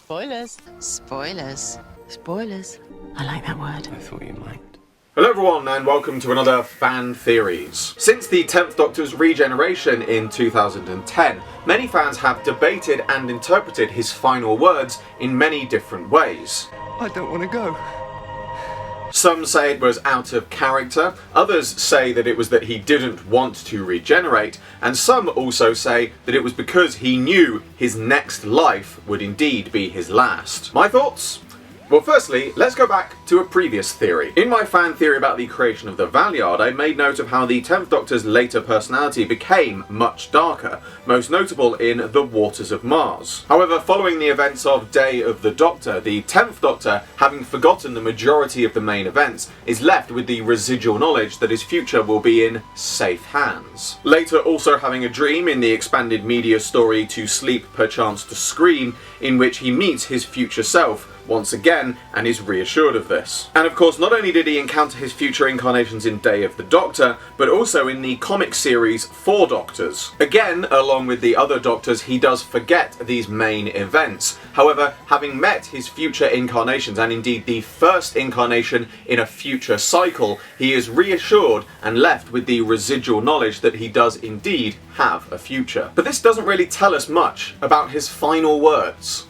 Spoilers. Spoilers. Spoilers. I like that word. I thought you might. Hello everyone and welcome to another Fan Theories. Since the 10th Doctor's regeneration in 2010, many fans have debated and interpreted his final words in many different ways. I don't want to go. Some say it was out of character, others say that it was that he didn't want to regenerate, and some also say that it was because he knew his next life would indeed be his last. My thoughts? Well, firstly, let's go back to a previous theory. In my fan theory about the creation of the Valeyard, I made note of how the 10th Doctor's later personality became much darker, most notable in the waters of Mars. However, following the events of Day of the Doctor, the 10th Doctor, having forgotten the majority of the main events, is left with the residual knowledge that his future will be in safe hands. Later also having a dream in the expanded media story To Sleep Perchance to Scream, in which he meets his future self once again and is reassured of this. And of course, not only did he encounter his future incarnations in Day of the Doctor, but also in the comic series Four Doctors. Again, along with the other Doctors, he does forget these main events. However, having met his future incarnations, and indeed the first incarnation in a future cycle, he is reassured and left with the residual knowledge that he does indeed have a future. But this doesn't really tell us much about his final words.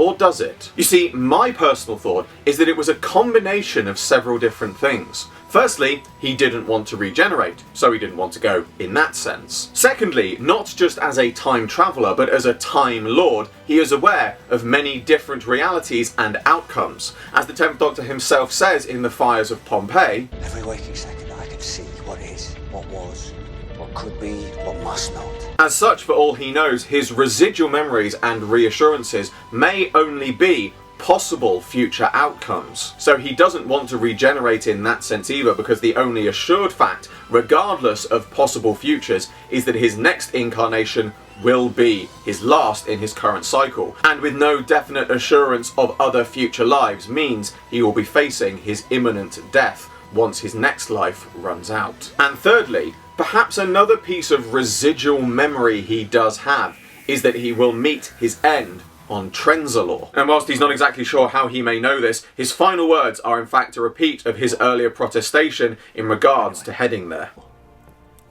Or does it? You see, my personal thought is that it was a combination of several different things. Firstly, he didn't want to regenerate, so he didn't want to go in that sense. Secondly, not just as a time traveller, but as a Time Lord, he is aware of many different realities and outcomes. As the 10th Doctor himself says in The Fires of Pompeii, every waking second I can see what is, what was, what could be, what must not. As such, for all he knows, his residual memories and reassurances may only be possible future outcomes. So he doesn't want to regenerate in that sense either, because the only assured fact, regardless of possible futures, is that his next incarnation will be his last in his current cycle, and with no definite assurance of other future lives means he will be facing his imminent death once his next life runs out. And thirdly, perhaps another piece of residual memory he does have is that he will meet his end on Trenzalore. And whilst he's not exactly sure how he may know this, his final words are in fact a repeat of his earlier protestation in regards to heading there.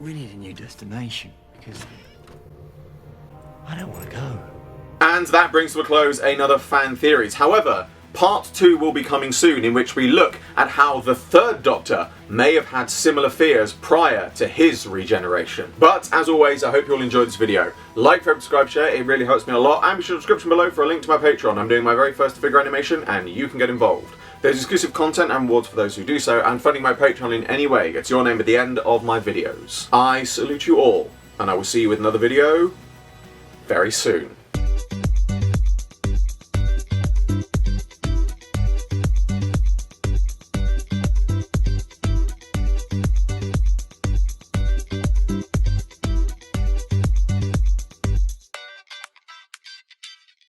We need a new destination, because I don't want to go. And that brings to a close another Fan Theories. However, Part 2 will be coming soon, in which we look at how the 3rd Doctor may have had similar fears prior to his regeneration. But as always, I hope you all enjoyed this video. Like, favorite, subscribe, share, it really helps me a lot. And be sure to description below for a link to my Patreon. I'm doing my very first figure animation and you can get involved. There's exclusive content and rewards for those who do so, and funding my Patreon in any way gets your name at the end of my videos. I salute you all, and I will see you with another video very soon.